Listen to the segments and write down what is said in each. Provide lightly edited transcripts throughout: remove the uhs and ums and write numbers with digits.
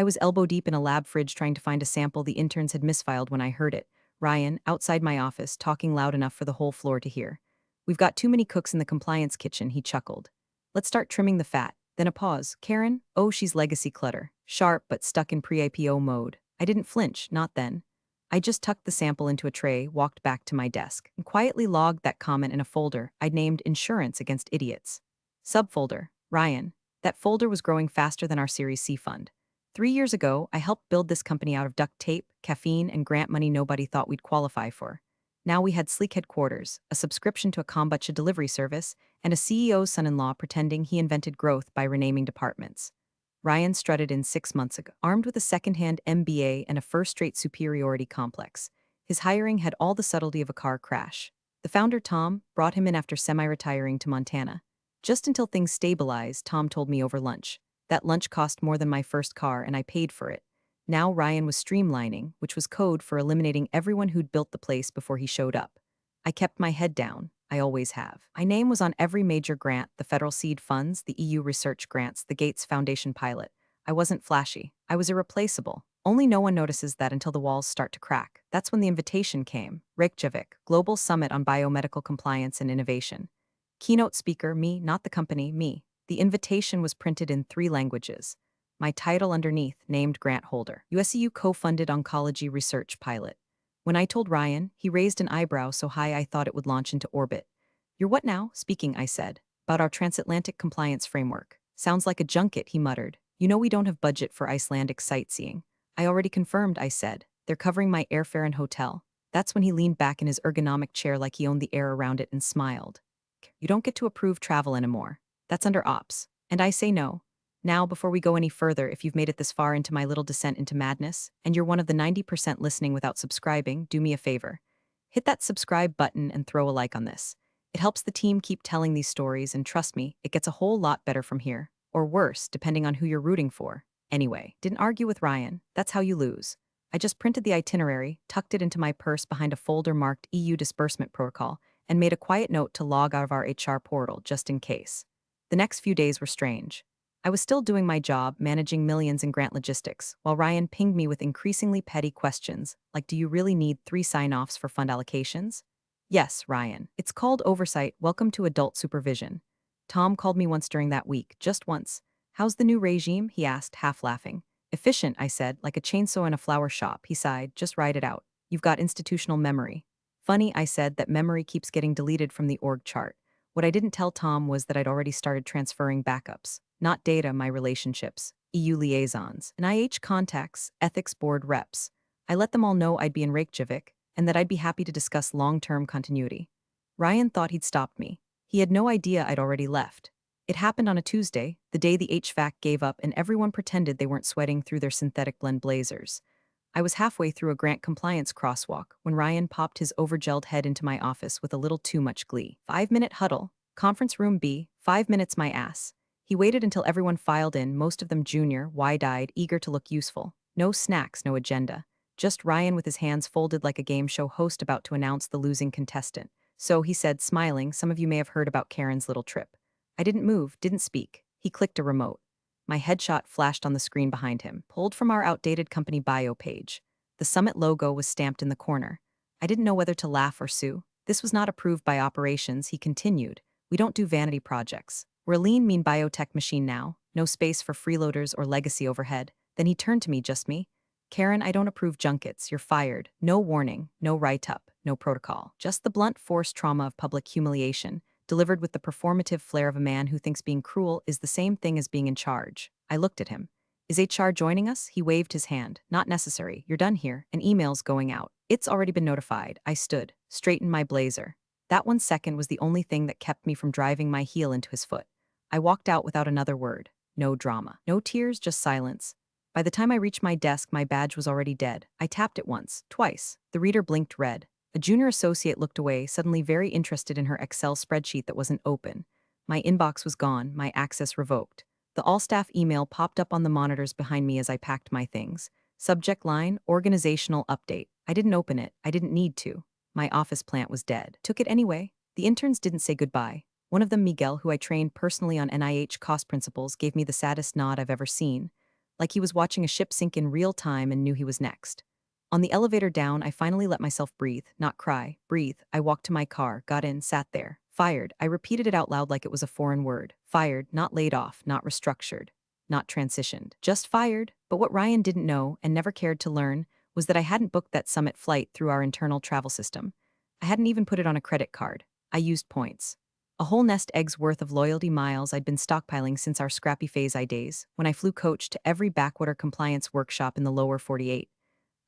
I was elbow deep in a lab fridge trying to find a sample the interns had misfiled when I heard it. Ryan, outside my office, talking loud enough for the whole floor to hear. We've got too many cooks in the compliance kitchen, he chuckled. Let's start trimming the fat. Then a pause. Karen? Oh, she's legacy clutter. Sharp, but stuck in pre-IPO mode. I didn't flinch, not then. I just tucked the sample into a tray, walked back to my desk, and quietly logged that comment in a folder I'd named Insurance Against Idiots. Subfolder, Ryan. That folder was growing faster than our Series C fund. 3 years ago, I helped build this company out of duct tape, caffeine, and grant money nobody thought we'd qualify for. Now we had sleek headquarters, a subscription to a kombucha delivery service, and a CEO's son-in-law pretending he invented growth by renaming departments. Ryan strutted in 6 months ago, armed with a second-hand MBA and a first-rate superiority complex. His hiring had all the subtlety of a car crash. The founder, Tom, brought him in after semi-retiring to Montana. Just until things stabilized, Tom told me over lunch. That lunch cost more than my first car, and I paid for it. Now Ryan was streamlining, which was code for eliminating everyone who'd built the place before he showed up. I kept my head down. I always have. My name was on every major grant, the federal seed funds, the EU research grants, the Gates Foundation pilot. I wasn't flashy. I was irreplaceable. Only no one notices that until the walls start to crack. That's when the invitation came. Reykjavik, Global Summit on Biomedical Compliance and Innovation. Keynote speaker, me, not the company, me. The invitation was printed in 3 languages. My title underneath, named grant holder. USEU co-funded oncology research pilot. When I told Ryan, he raised an eyebrow so high I thought it would launch into orbit. You're what now? Speaking, I said. About our transatlantic compliance framework. Sounds like a junket, he muttered. You know we don't have budget for Icelandic sightseeing. I already confirmed, I said. They're covering my airfare and hotel. That's when he leaned back in his ergonomic chair like he owned the air around it and smiled. You don't get to approve travel anymore. That's under ops. And I say no. Now, before we go any further, if you've made it this far into my little descent into madness, and you're one of the 90% listening without subscribing, do me a favor. Hit that subscribe button and throw a like on this. It helps the team keep telling these stories, and trust me, it gets a whole lot better from here. Or worse, depending on who you're rooting for. Anyway, didn't argue with Ryan. That's how you lose. I just printed the itinerary, tucked it into my purse behind a folder marked EU Disbursement Protocol, and made a quiet note to log out of our HR portal just in case. The next few days were strange. I was still doing my job, managing millions in grant logistics, while Ryan pinged me with increasingly petty questions, like do you really need 3 sign-offs for fund allocations? Yes, Ryan. It's called oversight, welcome to adult supervision. Tom called me once during that week, just once. How's the new regime? He asked, half laughing. Efficient, I said, like a chainsaw in a flower shop, he sighed, just ride it out. You've got institutional memory. Funny, I said, that memory keeps getting deleted from the org chart. What I didn't tell Tom was that I'd already started transferring backups. Not data, my relationships, EU liaisons, NIH contacts, ethics board reps. I let them all know I'd be in Reykjavik, and that I'd be happy to discuss long-term continuity. Ryan thought he'd stopped me. He had no idea I'd already left. It happened on a Tuesday, the day the HVAC gave up and everyone pretended they weren't sweating through their synthetic blend blazers. I was halfway through a grant compliance crosswalk when Ryan popped his overgelled head into my office with a little too much glee. 5-minute huddle, conference room B, 5 minutes my ass. He waited until everyone filed in, most of them junior, wide-eyed, eager to look useful. No snacks, no agenda. Just Ryan with his hands folded like a game show host about to announce the losing contestant. So, he said, smiling, some of you may have heard about Karen's little trip. I didn't move, didn't speak. He clicked a remote. My headshot flashed on the screen behind him, pulled from our outdated company bio page. The summit logo was stamped in the corner. I didn't know whether to laugh or sue. This was not approved by operations, he continued. We don't do vanity projects. We're a lean, mean biotech machine now. No space for freeloaders or legacy overhead. Then he turned to me, just me. Karen, I don't approve junkets. You're fired. No warning, no write-up, no protocol. Just the blunt force trauma of public humiliation, delivered with the performative flair of a man who thinks being cruel is the same thing as being in charge. I looked at him. Is HR joining us? He waved his hand. Not necessary. You're done here. An email's going out. It's already been notified. I stood, straightened my blazer. That 1 second was the only thing that kept me from driving my heel into his foot. I walked out without another word. No drama. No tears, just silence. By the time I reached my desk, my badge was already dead. I tapped it once, twice. The reader blinked red. A junior associate looked away, suddenly very interested in her Excel spreadsheet that wasn't open. My inbox was gone, my access revoked. The all-staff email popped up on the monitors behind me as I packed my things. Subject line, organizational update. I didn't open it. I didn't need to. My office plant was dead. Took it anyway. The interns didn't say goodbye. One of them, Miguel, who I trained personally on NIH cost principles, gave me the saddest nod I've ever seen. like he was watching a ship sink in real time and knew he was next. On the elevator down, I finally let myself breathe, not cry, breathe. I walked to my car, got in, sat there. Fired. I repeated it out loud like it was a foreign word. Fired, not laid off, not restructured, not transitioned. Just fired. But what Ryan didn't know, and never cared to learn, was that I hadn't booked that summit flight through our internal travel system. I hadn't even put it on a credit card. I used points. A whole nest egg's worth of loyalty miles I'd been stockpiling since our scrappy phase I days, when I flew coach to every backwater compliance workshop in the lower 48.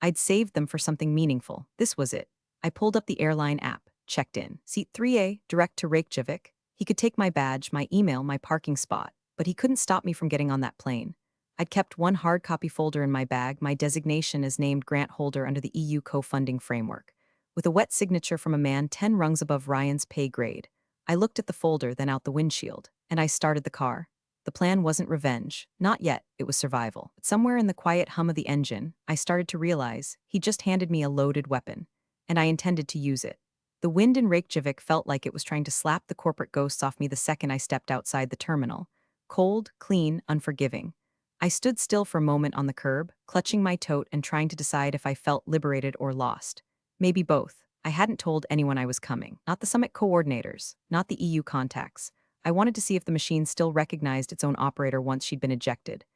I'd saved them for something meaningful. This was it. I pulled up the airline app, checked in. Seat 3A, direct to Reykjavik. He could take my badge, my email, my parking spot, but he couldn't stop me from getting on that plane. I'd kept one hard copy folder in my bag, my designation as named grant holder under the EU co-funding framework, with a wet signature from a man 10 rungs above Ryan's pay grade. I looked at the folder, then out the windshield, and I started the car. The plan wasn't revenge. Not yet, it was survival. But somewhere in the quiet hum of the engine, I started to realize he just handed me a loaded weapon, and I intended to use it. The wind in Reykjavik felt like it was trying to slap the corporate ghosts off me the second I stepped outside the terminal. Cold, clean, unforgiving. I stood still for a moment on the curb, clutching my tote and trying to decide if I felt liberated or lost. Maybe both. I hadn't told anyone I was coming. Not the summit coordinators, not the EU contacts. I wanted to see if the machine still recognized its own operator once she'd been ejected.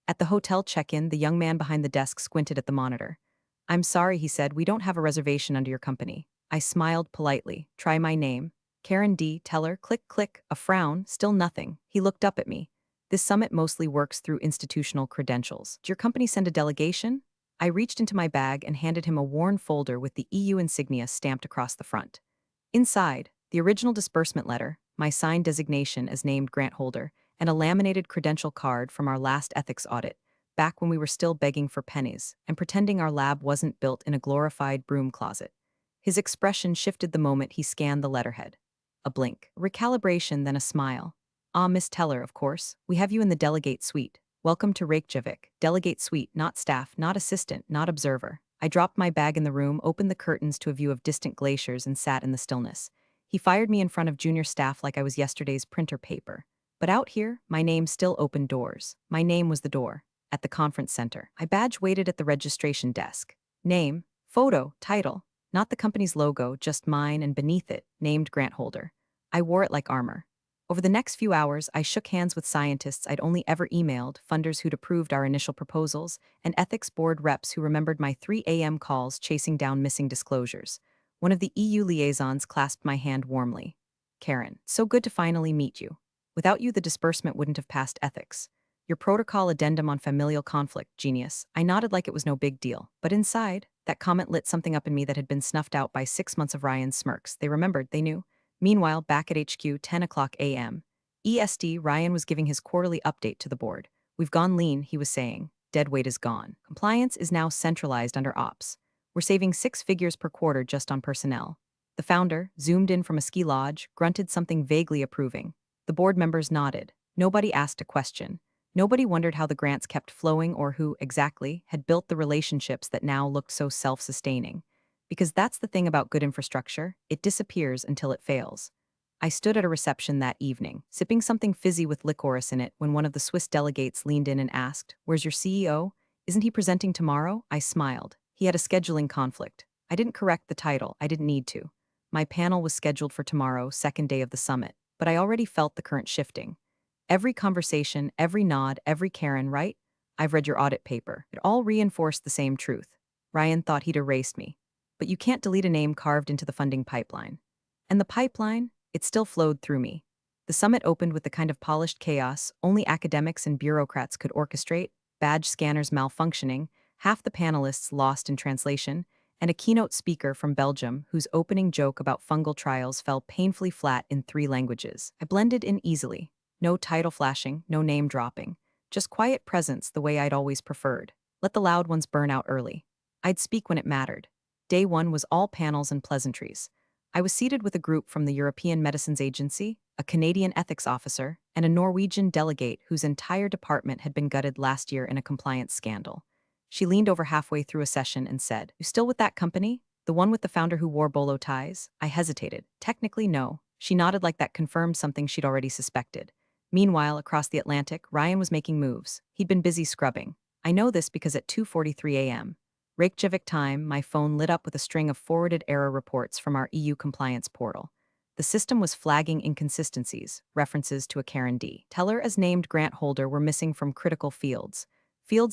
At the hotel check-in, the young man behind the desk squinted at the monitor. "I'm sorry," he said, "we don't have a reservation under your company." I smiled politely. "Try my name." Karen D. Teller, click, click, a frown, still nothing. He looked up at me. "This summit mostly works through institutional credentials. Did your company send a delegation?" I reached into my bag and handed him a worn folder with the EU insignia stamped across the front. Inside, the original disbursement letter, my signed designation as named grant holder, and a laminated credential card from our last ethics audit, back when we were still begging for pennies and pretending our lab wasn't built in a glorified broom closet. His expression shifted the moment he scanned the letterhead. A blink, a recalibration, then a smile. "Ah, Miss Teller, of course. We have you in the delegate suite. Welcome to Reykjavik. Delegate suite, not staff, not assistant, not observer." I dropped my bag in the room, opened the curtains to a view of distant glaciers, and sat in the stillness. He fired me in front of junior staff like I was yesterday's printer paper. But out here, my name still opened doors. My name was the door. At the conference center, my badge waited at the registration desk. Name, photo, title. Not the company's logo, just mine, and beneath it, named grant holder. I wore it like armor. Over the next few hours, I shook hands with scientists I'd only ever emailed, funders who'd approved our initial proposals, and ethics board reps who remembered my 3 a.m. calls chasing down missing disclosures. One of the EU liaisons clasped my hand warmly. "Karen, so good to finally meet you. Without you, the disbursement wouldn't have passed ethics. Your protocol addendum on familial conflict, genius." I nodded like it was no big deal. But inside, that comment lit something up in me that had been snuffed out by 6 months of Ryan's smirks. They remembered, they knew. Meanwhile, back at HQ, 10 o'clock a.m. EST, Ryan was giving his quarterly update to the board. "We've gone lean," he was saying. "Dead weight is gone. Compliance is now centralized under ops. We're saving 6 figures per quarter just on personnel." The founder, zoomed in from a ski lodge, grunted something vaguely approving. The board members nodded. Nobody asked a question. Nobody wondered how the grants kept flowing or who, exactly, had built the relationships that now looked so self-sustaining. Because that's the thing about good infrastructure, it disappears until it fails. I stood at a reception that evening, sipping something fizzy with licorice in it, when one of the Swiss delegates leaned in and asked, "Where's your CEO? Isn't he presenting tomorrow?" I smiled. He had a scheduling conflict. I didn't correct the title, I didn't need to. My panel was scheduled for tomorrow, second day of the summit, but I already felt the current shifting. Every conversation, every nod, every Karen, right? "I've read your audit paper." It all reinforced the same truth. Ryan thought he'd erased me. But you can't delete a name carved into the funding pipeline. And the pipeline, it still flowed through me. The summit opened with the kind of polished chaos only academics and bureaucrats could orchestrate, badge scanners malfunctioning, half the panelists lost in translation, and a keynote speaker from Belgium whose opening joke about fungal trials fell painfully flat in 3 languages. I blended in easily. No title flashing, no name dropping. Just quiet presence the way I'd always preferred. Let the loud ones burn out early. I'd speak when it mattered. Day one was all panels and pleasantries. I was seated with a group from the European Medicines Agency, a Canadian ethics officer, and a Norwegian delegate whose entire department had been gutted last year in a compliance scandal. She leaned over halfway through a session and said, "You still with that company? The one with the founder who wore bolo ties?" I hesitated. Technically, no. She nodded like that confirmed something she'd already suspected. Meanwhile, across the Atlantic, Ryan was making moves. He'd been busy scrubbing. I know this because at 2:43 a.m. Reykjavik time, my phone lit up with a string of forwarded error reports from our EU compliance portal. The system was flagging inconsistencies, references to a Karen D. Teller as named grant holder were missing from critical fields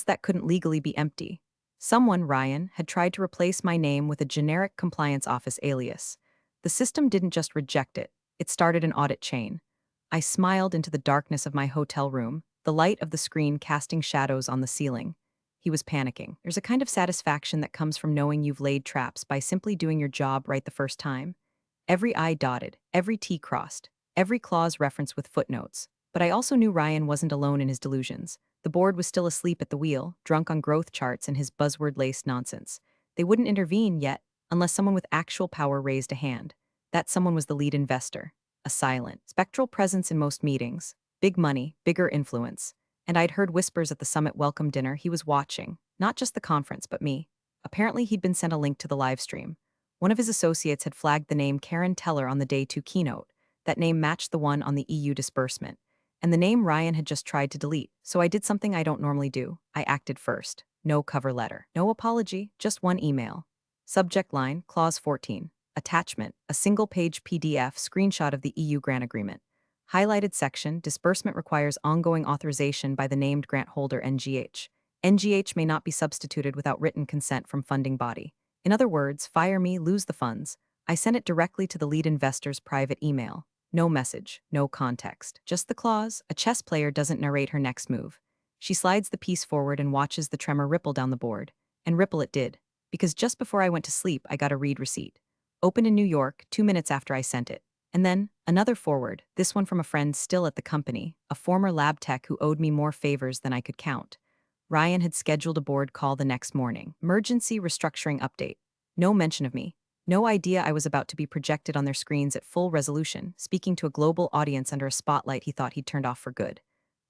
that couldn't legally be empty. Someone, Ryan, had tried to replace my name with a generic compliance office alias. The system didn't just reject it, it started an audit chain. I smiled into the darkness of my hotel room, the light of the screen casting shadows on the ceiling. He was panicking. There's a kind of satisfaction that comes from knowing you've laid traps by simply doing your job right the first time. Every I dotted, every T crossed, every clause referenced with footnotes. But I also knew Ryan wasn't alone in his delusions. The board was still asleep at the wheel, drunk on growth charts and his buzzword-laced nonsense. They wouldn't intervene yet, unless someone with actual power raised a hand. That someone was the lead investor. A silent, spectral presence in most meetings. Big money, bigger influence. And I'd heard whispers at the summit welcome dinner he was watching, not just the conference, but me. Apparently, he'd been sent a link to the live stream. One of his associates had flagged the name Karen Teller on the day 2 keynote. That name matched the one on the EU disbursement. And the name Ryan had just tried to delete, so I did something I don't normally do. I acted first. No cover letter. No apology, just one email. Subject line, Clause 14. Attachment, a single-page PDF screenshot of the EU grant agreement. Highlighted section, disbursement requires ongoing authorization by the named grant holder NGH. NGH may not be substituted without written consent from funding body. In other words, fire me, lose the funds. I sent it directly to the lead investor's private email. No message, no context. Just the clause, a chess player doesn't narrate her next move. She slides the piece forward and watches the tremor ripple down the board. And ripple it did. Because just before I went to sleep, I got a read receipt. Opened in New York, 2 minutes after I sent it. And then, another forward, this one from a friend still at the company, a former lab tech who owed me more favors than I could count. Ryan had scheduled a board call the next morning. Emergency restructuring update. No mention of me. No idea I was about to be projected on their screens at full resolution, speaking to a global audience under a spotlight he thought he'd turned off for good.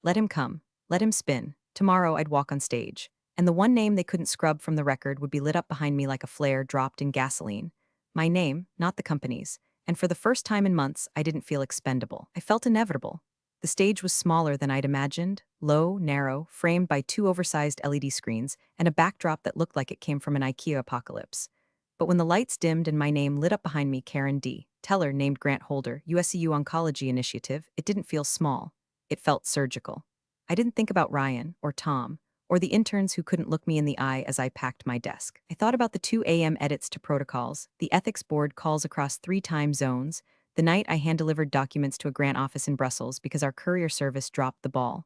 Let him come. Let him spin. Tomorrow I'd walk on stage. And the one name they couldn't scrub from the record would be lit up behind me like a flare dropped in gasoline. My name, not the company's. And for the first time in months, I didn't feel expendable. I felt inevitable. The stage was smaller than I'd imagined, low, narrow, framed by 2 oversized LED screens, and a backdrop that looked like it came from an IKEA apocalypse. But when the lights dimmed and my name lit up behind me, Karen D. Teller named grant holder, USEU Oncology Initiative, it didn't feel small. It felt surgical. I didn't think about Ryan, or Tom, or the interns who couldn't look me in the eye as I packed my desk. I thought about the 2 a.m. edits to protocols, the ethics board calls across 3 time zones, the night I hand-delivered documents to a grant office in Brussels because our courier service dropped the ball.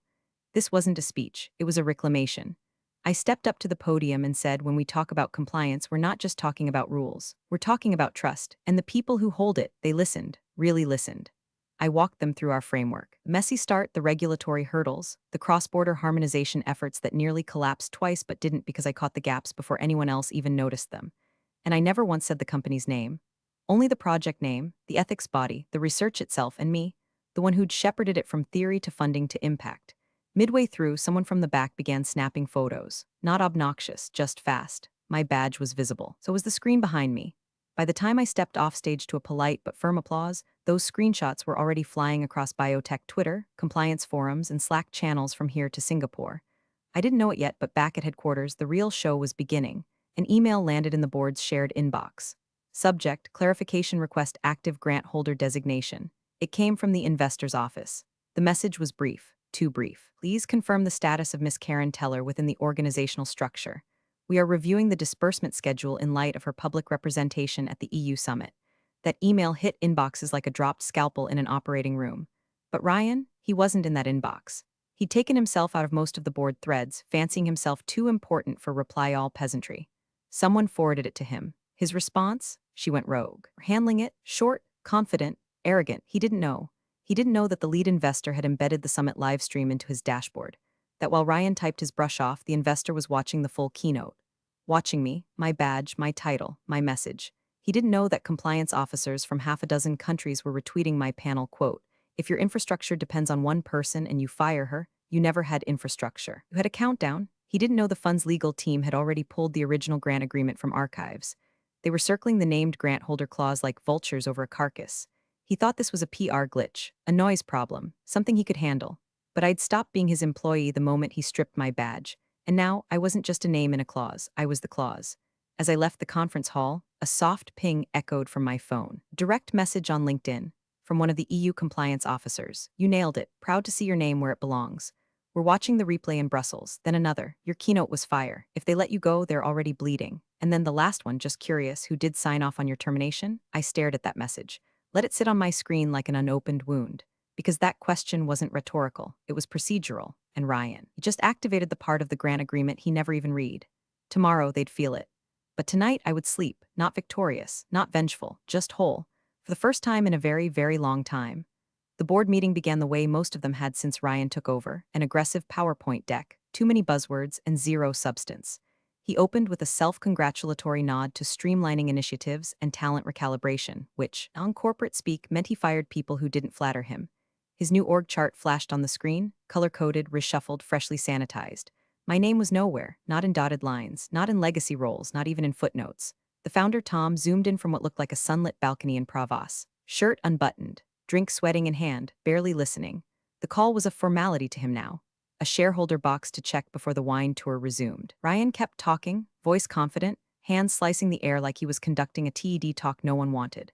This wasn't a speech, it was a reclamation. I stepped up to the podium and said, when we talk about compliance, we're not just talking about rules. We're talking about trust. And the people who hold it, they listened, really listened. I walked them through our framework. Messy start, the regulatory hurdles, the cross-border harmonization efforts that nearly collapsed twice but didn't because I caught the gaps before anyone else even noticed them. And I never once said the company's name. Only the project name, the ethics body, the research itself, and me, the one who'd shepherded it from theory to funding to impact. Midway through, someone from the back began snapping photos. Not obnoxious, just fast. My badge was visible. So was the screen behind me. By the time I stepped off stage to a polite but firm applause, those screenshots were already flying across biotech Twitter, compliance forums, and Slack channels from here to Singapore. I didn't know it yet, but back at headquarters, the real show was beginning. An email landed in the board's shared inbox. Subject, clarification request active grant holder designation. It came from the investor's office. The message was brief, too brief. Please confirm the status of Miss Karen Teller within the organizational structure. We are reviewing the disbursement schedule in light of her public representation at the EU summit. That email hit inboxes like a dropped scalpel in an operating room. But Ryan, he wasn't in that inbox. He'd taken himself out of most of the board threads, fancying himself too important for reply-all peasantry. Someone forwarded it to him. His response? She went rogue. Handling it, short, confident, arrogant, he didn't know. He didn't know that the lead investor had embedded the summit livestream into his dashboard. That while Ryan typed his brush off, the investor was watching the full keynote. Watching me, my badge, my title, my message. He didn't know that compliance officers from half a dozen countries were retweeting my panel quote, "If your infrastructure depends on one person and you fire her, you never had infrastructure." You had a countdown. He didn't know the fund's legal team had already pulled the original grant agreement from archives. They were circling the named grant holder clause like vultures over a carcass. He thought this was a PR glitch, a noise problem, something he could handle. But I'd stopped being his employee the moment he stripped my badge. And now, I wasn't just a name in a clause, I was the clause. As I left the conference hall, a soft ping echoed from my phone. Direct message on LinkedIn from one of the EU compliance officers. You nailed it. Proud to see your name where it belongs. We're watching the replay in Brussels. Then another. Your keynote was fire. If they let you go, they're already bleeding. And then the last one, just curious, who did sign off on your termination? I stared at that message. Let it sit on my screen like an unopened wound. Because that question wasn't rhetorical. It was procedural. And Ryan, he just activated the part of the grant agreement he never even read. Tomorrow, they'd feel it. But tonight, I would sleep, not victorious, not vengeful, just whole. For the first time in a very, very long time. The board meeting began the way most of them had since Ryan took over, an aggressive PowerPoint deck, too many buzzwords, and zero substance. He opened with a self-congratulatory nod to streamlining initiatives and talent recalibration, which, on corporate speak, meant he fired people who didn't flatter him. His new org chart flashed on the screen, color-coded, reshuffled, freshly sanitized. My name was nowhere, not in dotted lines, not in legacy roles, not even in footnotes. The founder, Tom, zoomed in from what looked like a sunlit balcony in Provence. Shirt unbuttoned, drink sweating in hand, barely listening. The call was a formality to him now. A shareholder box to check before the wine tour resumed. Ryan kept talking, voice confident, hands slicing the air like he was conducting a TED talk no one wanted.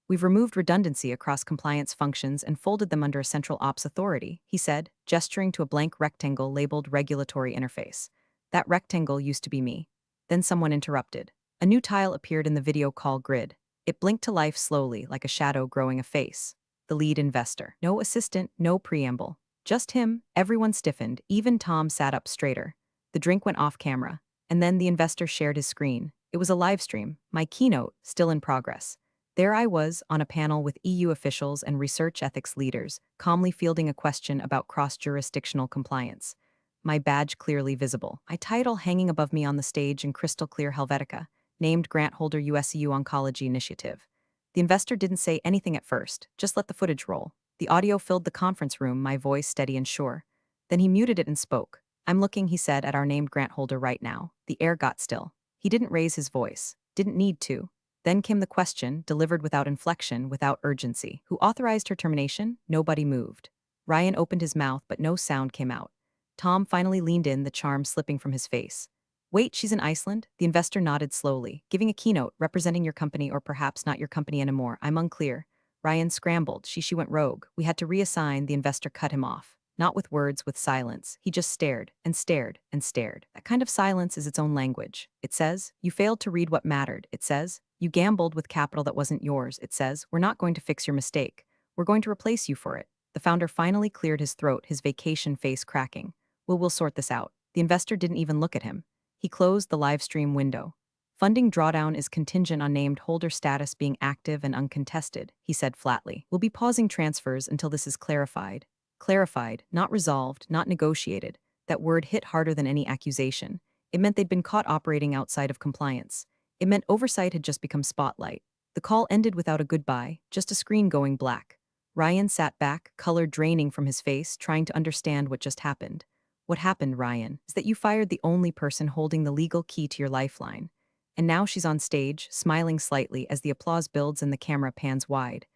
We've removed redundancy across compliance functions and folded them under a central ops authority, he said, gesturing to a blank rectangle labeled regulatory interface. That rectangle used to be me. Then someone interrupted. A new tile appeared in the video call grid. It blinked to life slowly, like a shadow growing a face. The lead investor. No assistant, no preamble. Just him. Everyone stiffened. Even Tom sat up straighter. The drink went off camera. And then the investor shared his screen. It was a live stream. My keynote, still in progress. There I was, on a panel with EU officials and research ethics leaders, calmly fielding a question about cross-jurisdictional compliance. My badge clearly visible. My title hanging above me on the stage in crystal clear Helvetica, named grant holder USEU Oncology Initiative. The investor didn't say anything at first, just let the footage roll. The audio filled the conference room, my voice steady and sure. Then he muted it and spoke. I'm looking, he said, at our named grant holder right now. The air got still. He didn't raise his voice. Didn't need to. Then came the question, delivered without inflection, without urgency. Who authorized her termination? Nobody moved. Ryan opened his mouth, but no sound came out. Tom finally leaned in, the charm slipping from his face. Wait, she's in Iceland? The investor nodded slowly, giving a keynote, representing your company or perhaps not your company anymore. I'm unclear. Ryan scrambled. She went rogue. We had to reassign. The investor cut him off. Not with words, with silence. He just stared, and stared, and stared. That kind of silence is its own language. It says, you failed to read what mattered. It says, you gambled with capital that wasn't yours. It says, we're not going to fix your mistake. We're going to replace you for it. The founder finally cleared his throat, his vacation face cracking. We'll sort this out. The investor didn't even look at him. He closed the live stream window. Funding drawdown is contingent on named holder status being active and uncontested, he said flatly. We'll be pausing transfers until this is clarified. Clarified, not resolved, not negotiated. That word hit harder than any accusation. It meant they'd been caught operating outside of compliance. It meant oversight had just become spotlight. The call ended without a goodbye, just a screen going black. Ryan sat back, color draining from his face, trying to understand what just happened. What happened, Ryan, is that you fired the only person holding the legal key to your lifeline. And now she's on stage, smiling slightly as the applause builds and the camera pans wide.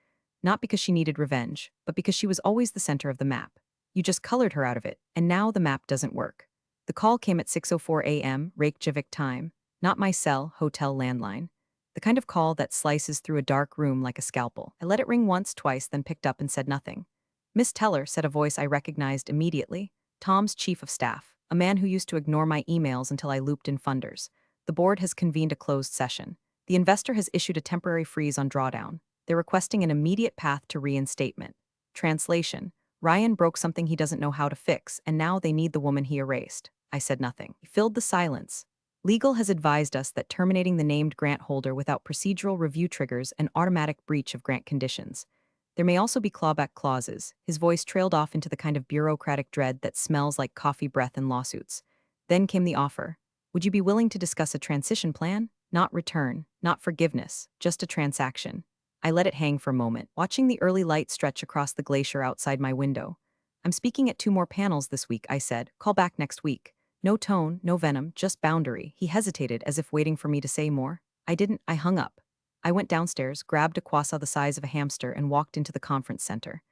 Not because she needed revenge, but because she was always the center of the map. You just colored her out of it, and now the map doesn't work. The call came at 6:04 a.m., Reykjavik time, not my cell, hotel landline. The kind of call that slices through a dark room like a scalpel. I let it ring once, twice, then picked up and said nothing. Miss Teller, said a voice I recognized immediately. Tom's chief of staff, a man who used to ignore my emails until I looped in funders. The board has convened a closed session. The investor has issued a temporary freeze on drawdown. They're requesting an immediate path to reinstatement. Translation: Ryan broke something he doesn't know how to fix, and now they need the woman he erased. I said nothing. He filled the silence. Legal has advised us that terminating the named grant holder without procedural review triggers an automatic breach of grant conditions. There may also be clawback clauses. His voice trailed off into the kind of bureaucratic dread that smells like coffee breath in lawsuits. Then came the offer. Would you be willing to discuss a transition plan? Not return, not forgiveness, just a transaction. I let it hang for a moment, watching the early light stretch across the glacier outside my window. I'm speaking at 2 more panels this week, I said. Call back next week. No tone, no venom, just boundary. He hesitated as if waiting for me to say more. I didn't. I hung up. I went downstairs, grabbed a croissant the size of a hamster, and walked into the conference center.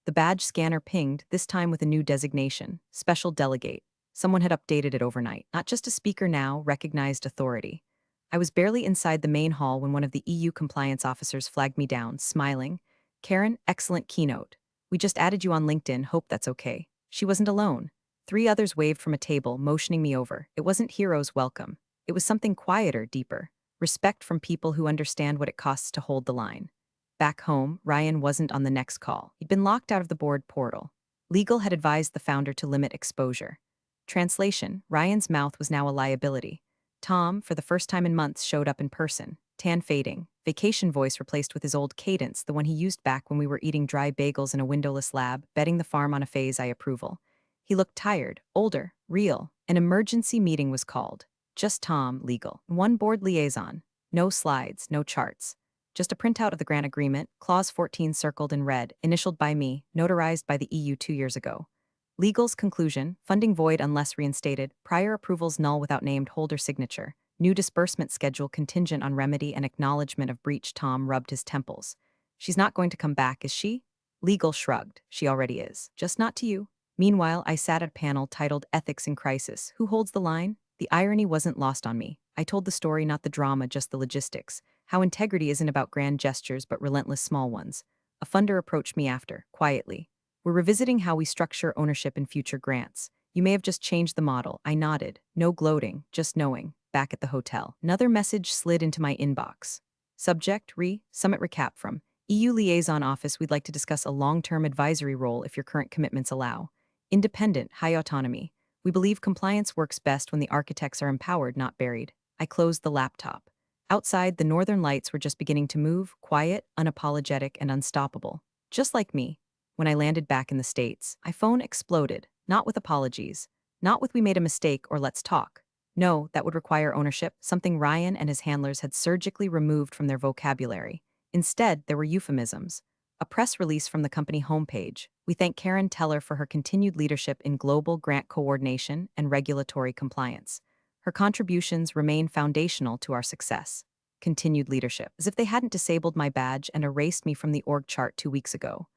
The badge scanner pinged, this time with a new designation. Special delegate. Someone had updated it overnight. Not just a speaker now, recognized authority. I was barely inside the main hall when one of the EU compliance officers flagged me down, smiling. Karen, excellent keynote. We just added you on LinkedIn, hope that's okay. She wasn't alone. 3 others waved from a table, motioning me over. It wasn't heroes welcome. It was something quieter, deeper. Respect from people who understand what it costs to hold the line. Back home, Ryan wasn't on the next call. He'd been locked out of the board portal. Legal had advised the founder to limit exposure. Translation, Ryan's mouth was now a liability. Tom, for the first time in months, showed up in person. Tan fading, vacation voice replaced with his old cadence, the one he used back when we were eating dry bagels in a windowless lab, betting the farm on a phase I approval. He looked tired, older, real. An emergency meeting was called. Just Tom, legal. One board liaison. No slides, no charts. Just a printout of the grant agreement, clause 14 circled in red, initialed by me, notarized by the EU 2 years ago. Legal's conclusion, funding void unless reinstated, prior approvals null without named holder signature, new disbursement schedule contingent on remedy and acknowledgement of breach. Tom rubbed his temples. She's not going to come back, is she? Legal shrugged. She already is. Just not to you. Meanwhile, I sat at a panel titled Ethics in Crisis. Who holds the line? The irony wasn't lost on me. I told the story, not the drama, just the logistics. How integrity isn't about grand gestures but relentless small ones. A funder approached me after, quietly. We're revisiting how we structure ownership in future grants. You may have just changed the model. I nodded. No gloating, just knowing. Back at the hotel. Another message slid into my inbox. Subject, Summit recap from EU Liaison Office. We'd like to discuss a long-term advisory role if your current commitments allow. Independent, high autonomy. We believe compliance works best when the architects are empowered, not buried. I closed the laptop. Outside, the northern lights were just beginning to move, quiet, unapologetic, and unstoppable. Just like me. When I landed back in the States, my phone exploded, not with apologies, not with "we made a mistake" or "let's talk." No, that would require ownership, something Ryan and his handlers had surgically removed from their vocabulary. Instead, there were euphemisms. A press release from the company homepage. We thank Karen Teller for her continued leadership in global grant coordination and regulatory compliance. Her contributions remain foundational to our success. Continued leadership. As if they hadn't disabled my badge and erased me from the org chart 2 weeks ago.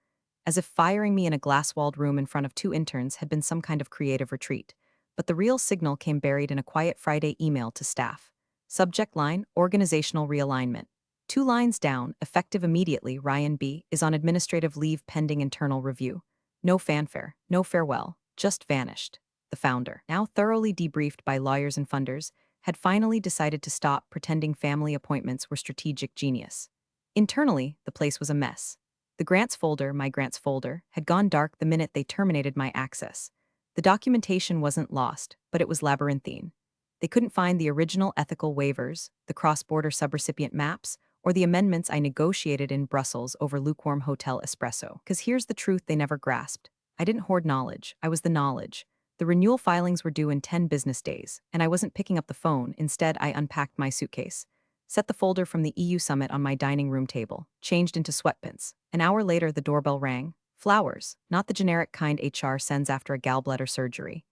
As if firing me in a glass-walled room in front of 2 interns had been some kind of creative retreat. But the real signal came buried in a quiet Friday email to staff. Subject line, organizational realignment. 2 lines down, effective immediately. Ryan B. is on administrative leave pending internal review. No fanfare, no farewell, just vanished. The founder, now thoroughly debriefed by lawyers and funders, had finally decided to stop pretending family appointments were strategic genius. Internally, the place was a mess. The grants folder, my grants folder, had gone dark the minute they terminated my access. The documentation wasn't lost, but it was labyrinthine. They couldn't find the original ethical waivers, the cross-border subrecipient maps, or the amendments I negotiated in Brussels over lukewarm hotel espresso. Because here's the truth they never grasped. I didn't hoard knowledge, I was the knowledge. The renewal filings were due in 10 business days, and I wasn't picking up the phone. Instead, I unpacked my suitcase. Set the folder from the EU summit on my dining room table, changed into sweatpants. An hour later, the doorbell rang. Flowers, not the generic kind HR sends after a gallbladder surgery.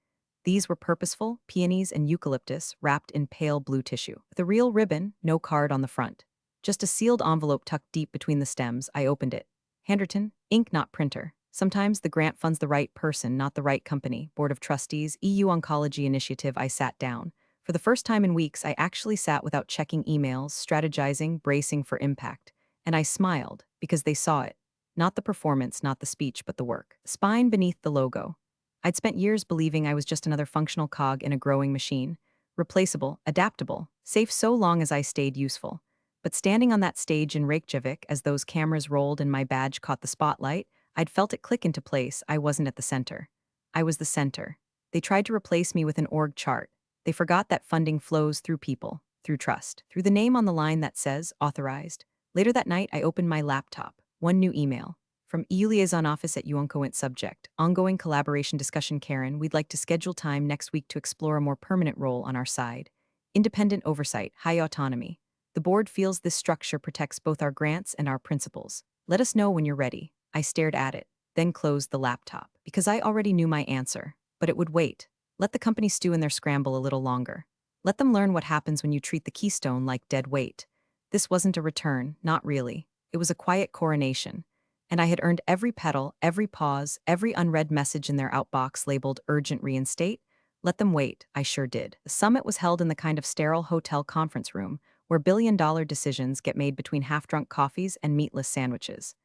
These were purposeful, peonies and eucalyptus wrapped in pale blue tissue. With a real ribbon, no card on the front. Just a sealed envelope tucked deep between the stems. I opened it. Handwritten, ink not printer. Sometimes the grant funds the right person, not the right company. Board of Trustees, EU Oncology Initiative. I sat down. For the first time in weeks, I actually sat without checking emails, strategizing, bracing for impact. And I smiled, because they saw it. Not the performance, not the speech, but the work. The spine beneath the logo. I'd spent years believing I was just another functional cog in a growing machine. Replaceable, adaptable, safe so long as I stayed useful. But standing on that stage in Reykjavik, as those cameras rolled and my badge caught the spotlight, I'd felt it click into place. I wasn't at the center. I was the center. They tried to replace me with an org chart. They forgot that funding flows through people, through trust, through the name on the line that says authorized. Later that night, I opened my laptop. One new email. From EU Liaison Office at Junket. Subject, ongoing collaboration discussion. Karen, we'd like to schedule time next week to explore a more permanent role on our side. Independent oversight, high autonomy. The board feels this structure protects both our grants and our principles. Let us know when you're ready. I stared at it, then closed the laptop, because I already knew my answer. But it would wait. Let the company stew in their scramble a little longer. Let them learn what happens when you treat the keystone like dead weight. This wasn't a return, not really. It was a quiet coronation. And I had earned every petal, every pause, every unread message in their outbox labeled urgent reinstate, Let them wait, I sure did. The summit was held in the kind of sterile hotel conference room where billion-dollar decisions get made between half-drunk coffees and meatless sandwiches.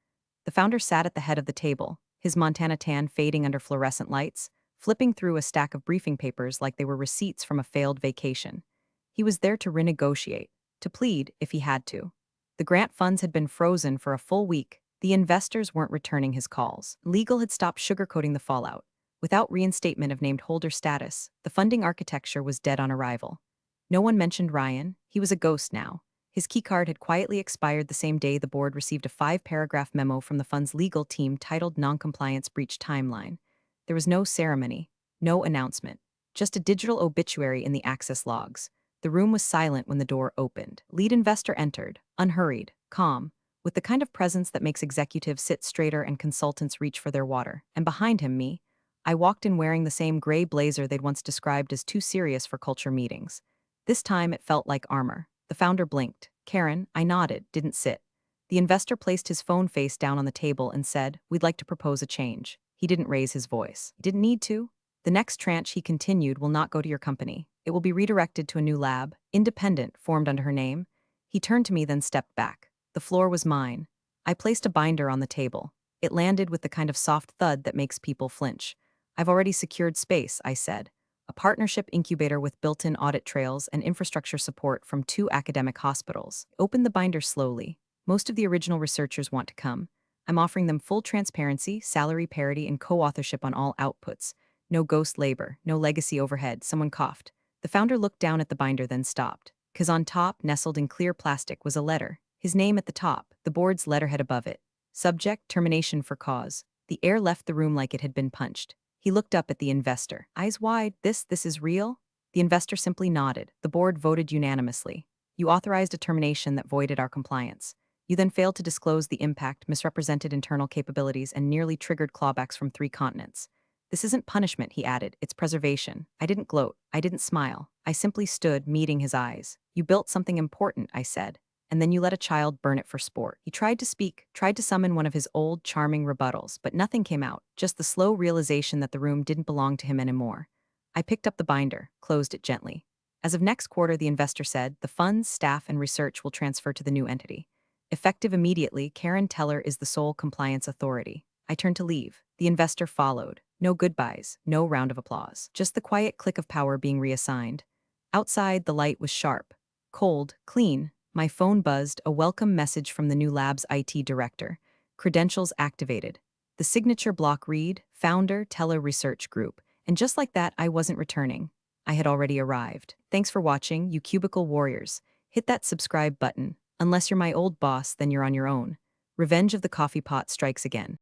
The founder sat at the head of the table, his Montana tan fading under fluorescent lights, flipping through a stack of briefing papers like they were receipts from a failed vacation. He was there to renegotiate, to plead if he had to. The grant funds had been frozen for a full week. The investors weren't returning his calls. Legal had stopped sugarcoating the fallout. Without reinstatement of named holder status, the funding architecture was dead on arrival. No one mentioned Ryan. He was a ghost now. His keycard had quietly expired the same day the board received a 5-paragraph memo from the fund's legal team titled Noncompliance Breach Timeline. There was no ceremony, no announcement, just a digital obituary in the access logs. The room was silent when the door opened. Lead investor entered, unhurried, calm, with the kind of presence that makes executives sit straighter and consultants reach for their water. And behind him, me. I walked in wearing the same gray blazer they'd once described as too serious for culture meetings. This time it felt like armor. The founder blinked. Karen, I nodded, didn't sit. The investor placed his phone face down on the table and said, "We'd like to propose a change." He didn't raise his voice. He didn't need to. The next tranche, he continued, will not go to your company. It will be redirected to a new lab, independent, formed under her name. He turned to me, then stepped back. The floor was mine. I placed a binder on the table. It landed with the kind of soft thud that makes people flinch. I've already secured space, I said. A partnership incubator with built-in audit trails and infrastructure support from 2 academic hospitals. Open the binder slowly. Most of the original researchers want to come. I'm offering them full transparency, salary parity, and co-authorship on all outputs. No ghost labor, no legacy overhead. Someone coughed. The founder looked down at the binder, then stopped. 'Cause on top, nestled in clear plastic, was a letter. His name at the top, the board's letterhead above it. Subject, termination for cause. The air left the room like it had been punched. He looked up at the investor, eyes wide. This is real? The investor simply nodded. The board voted unanimously. You authorized a termination that voided our compliance. You then failed to disclose the impact, misrepresented internal capabilities, and nearly triggered clawbacks from 3 continents. This isn't punishment, he added. It's preservation. I didn't gloat. I didn't smile. I simply stood, meeting his eyes. You built something important, I said. And then you let a child burn it for sport. He tried to speak, tried to summon one of his old, charming rebuttals, but nothing came out, just the slow realization that the room didn't belong to him anymore. I picked up the binder, closed it gently. As of next quarter, the investor said, the funds, staff, and research will transfer to the new entity. Effective immediately, Karen Teller is the sole compliance authority. I turned to leave. The investor followed. No goodbyes, no round of applause, just the quiet click of power being reassigned. Outside, the light was sharp, cold, clean. My phone buzzed, a welcome message from the new lab's IT director. Credentials activated. The signature block read, Founder, Teller Research Group. And just like that, I wasn't returning. I had already arrived. Thanks for watching, you cubicle warriors. Hit that subscribe button. Unless you're my old boss, then you're on your own. Revenge of the coffee pot strikes again.